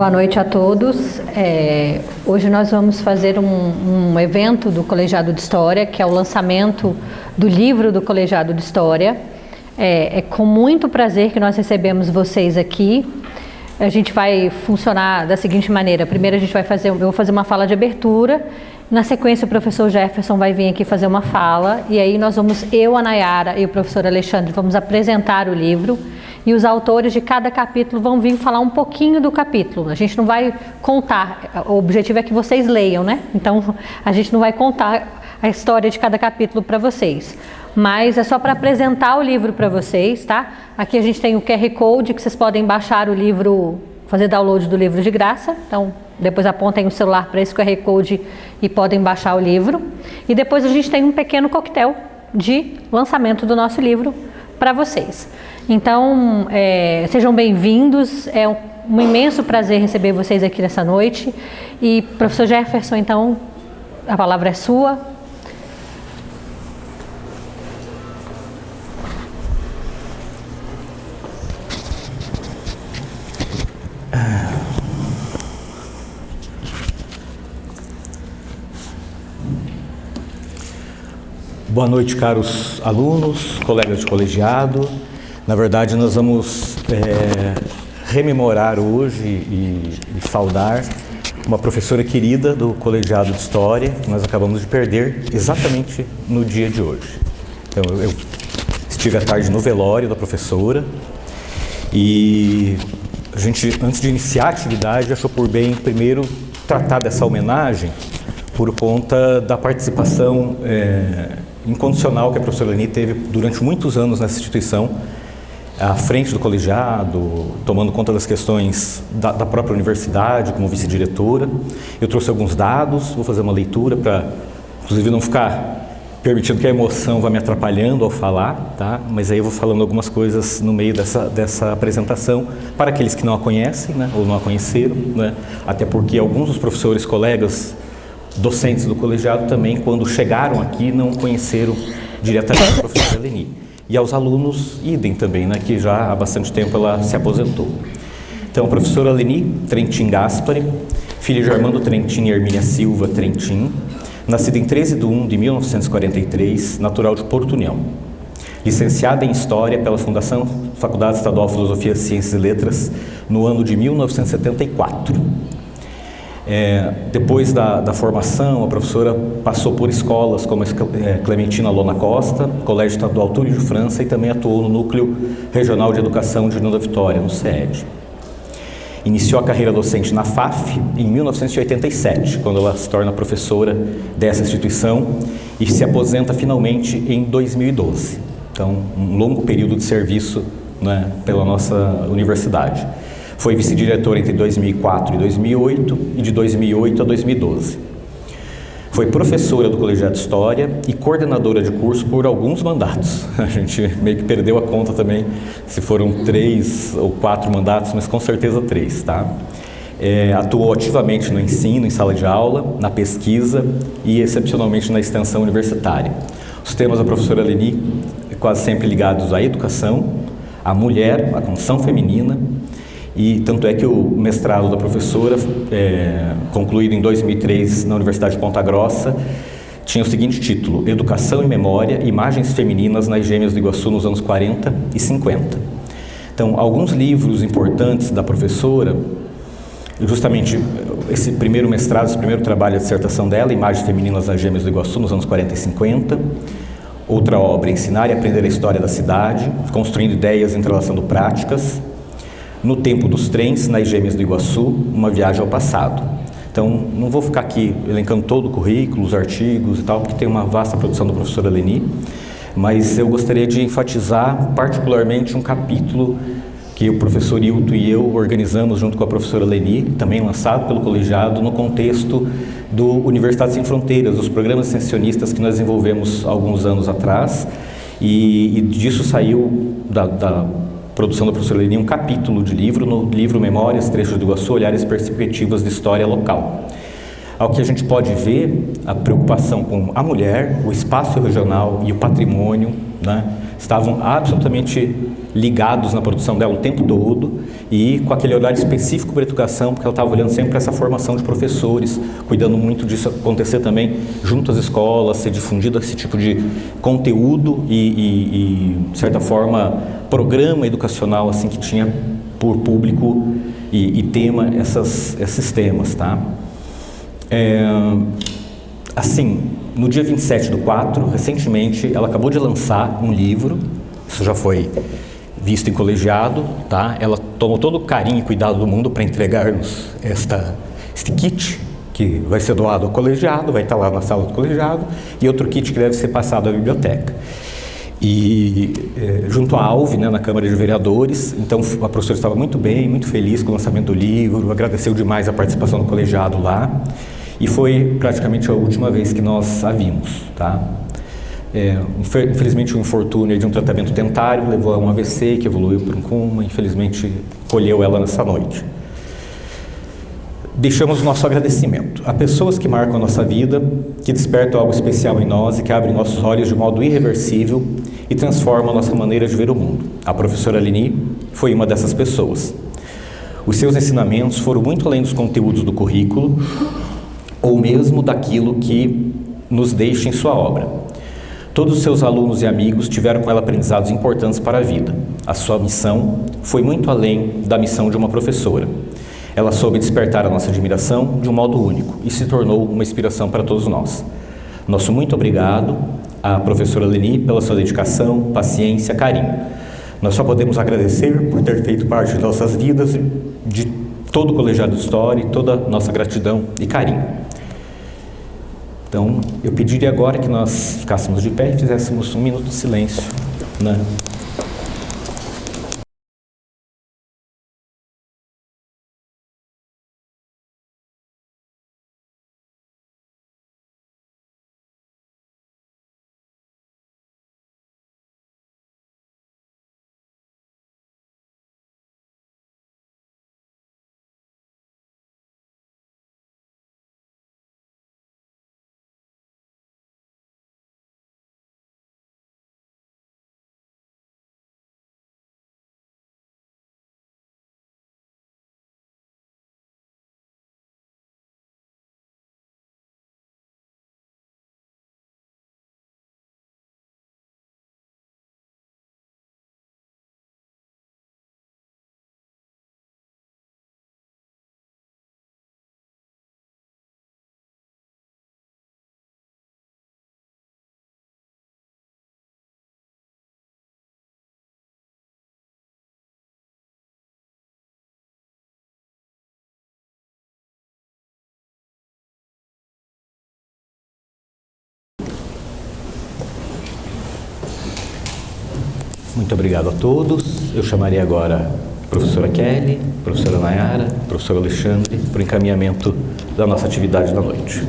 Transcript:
Boa noite a todos. Hoje nós vamos fazer um evento do Colegiado de História, que é o lançamento do livro do Colegiado de História. É com muito prazer que nós recebemos vocês aqui. A gente vai funcionar da seguinte maneira: primeiro eu vou fazer uma fala de abertura, na sequência o professor Jefferson vai vir aqui fazer uma fala, e aí eu, a Nayara e o professor Alexandre vamos apresentar o livro. E os autores de cada capítulo vão vir falar um pouquinho do capítulo. A gente não vai contar, o objetivo é que vocês leiam, né? Então, a gente não vai contar a história de cada capítulo para vocês. Mas é só para apresentar o livro para vocês, tá? Aqui a gente tem o QR Code, que vocês podem baixar o livro, fazer download do livro de graça. Então, depois apontem o celular para esse QR Code e podem baixar o livro. E depois a gente tem um pequeno coquetel de lançamento do nosso livro para vocês. Então, sejam bem-vindos, é um imenso prazer receber vocês aqui nessa noite. E, professor Jefferson, então, a palavra é sua. Boa noite, caros alunos, colegas de colegiado. Na verdade, nós vamos rememorar hoje e saudar uma professora querida do Colegiado de História, que nós acabamos de perder exatamente no dia de hoje. Então, eu estive à tarde no velório da professora e a gente, antes de iniciar a atividade, achou por bem primeiro tratar dessa homenagem por conta da participação incondicional que a professora Leni teve durante muitos anos nessa instituição, à frente do colegiado, tomando conta das questões da própria universidade, como vice-diretora. Eu trouxe alguns dados, vou fazer uma leitura para, inclusive, não ficar permitindo que a emoção vá me atrapalhando ao falar, tá? Mas aí eu vou falando algumas coisas no meio dessa apresentação, para aqueles que não a conhecem, né? Ou não a conheceram, né? Até porque alguns dos professores, colegas, docentes do colegiado também, quando chegaram aqui, não conheceram diretamente a professora Leni. E aos alunos, idem também, né, que já há bastante tempo ela se aposentou. Então, a professora Leni Trentin Gaspari, filha de Armando Trentin e Hermínia Silva Trentin, nascida em 13 de 1 de 1943, natural de Porto União. Licenciada em História pela Fundação Faculdade Estadual de Filosofia, Ciências e Letras, no ano de 1974. Depois da formação, a professora passou por escolas como a Clementina Lona Costa, Colégio Estadual Túlio de França, e também atuou no Núcleo Regional de Educação de União da Vitória, no CEED. Iniciou a carreira docente na FAF em 1987, quando ela se torna professora dessa instituição e se aposenta finalmente em 2012. Então, um longo período de serviço, né, pela nossa universidade. Foi vice-diretora entre 2004 e 2008 e de 2008 a 2012. Foi professora do Colegiado de História e coordenadora de curso por alguns mandatos. A gente meio que perdeu a conta também se foram 3 ou 4 mandatos, mas com certeza 3, tá? Atuou ativamente no ensino, em sala de aula, na pesquisa e excepcionalmente na extensão universitária. Os temas da professora Leni quase sempre ligados à educação, à mulher, à condição feminina. E tanto é que o mestrado da professora, concluído em 2003 na Universidade de Ponta Grossa, tinha o seguinte título: Educação e Memória, Imagens Femininas nas Gêmeas do Iguaçu nos anos 40 e 50. Então, alguns livros importantes da professora, justamente esse primeiro mestrado, esse primeiro trabalho, a dissertação dela, Imagens Femininas nas Gêmeas do Iguaçu nos anos 40 e 50. Outra obra, Ensinar e Aprender a História da Cidade, construindo ideias e entrelaçando práticas. No Tempo dos Trens, nas Gêmeas do Iguaçu, uma viagem ao passado. Então, não vou ficar aqui elencando todo o currículo, os artigos e tal, porque tem uma vasta produção da professora Leni, mas eu gostaria de enfatizar particularmente um capítulo que o professor Hilton e eu organizamos junto com a professora Leni, também lançado pelo colegiado, no contexto do Universidade Sem Fronteiras, dos programas extensionistas que nós desenvolvemos alguns anos atrás, e disso saiu da produção da professora Leni um capítulo de livro, no livro Memórias, Trechos do Iguaçu, Olhares e Perspectivas de História Local. Ao que a gente pode ver, a preocupação com a mulher, o espaço regional e o patrimônio, né, estavam absolutamente ligados na produção dela o tempo todo e com aquele olhar específico para a educação, porque ela estava olhando sempre para essa formação de professores, cuidando muito disso acontecer também junto às escolas, ser difundido esse tipo de conteúdo e de certa forma, programa educacional assim que tinha por público e tema esses temas, tá? Assim, no dia 27/4, recentemente, ela acabou de lançar um livro, isso já foi visto em colegiado, tá? Ela tomou todo o carinho e cuidado do mundo para entregar-nos este kit, que vai ser doado ao colegiado, vai estar lá na sala do colegiado, e outro kit que deve ser passado à biblioteca. E junto à ALVE, né, na Câmara de Vereadores, então a professora estava muito bem, muito feliz com o lançamento do livro, agradeceu demais a participação do colegiado lá, e foi praticamente a última vez que nós a vimos, tá? Infelizmente o infortúnio de um tratamento dentário levou a um AVC que evoluiu para um coma, infelizmente colheu ela nessa noite. Deixamos o nosso agradecimento a pessoas que marcam a nossa vida, que despertam algo especial em nós e que abrem nossos olhos de modo irreversível e transformam a nossa maneira de ver o mundo. A professora Leni foi uma dessas pessoas. Os seus ensinamentos foram muito além dos conteúdos do currículo ou mesmo daquilo que nos deixa em sua obra. Todos os seus alunos e amigos tiveram com ela aprendizados importantes para a vida. A sua missão foi muito além da missão de uma professora. Ela soube despertar a nossa admiração de um modo único e se tornou uma inspiração para todos nós. Nosso muito obrigado à professora Leni pela sua dedicação, paciência, carinho. Nós só podemos agradecer por ter feito parte de nossas vidas, de todo o colegiado de História, e toda a nossa gratidão e carinho. Então, eu pediria agora que nós ficássemos de pé e fizéssemos um minuto de silêncio, né? Muito obrigado a todos. Eu chamaria agora a professora Kelly, a professora Nayara, o professor Alexandre, para o encaminhamento da nossa atividade da noite.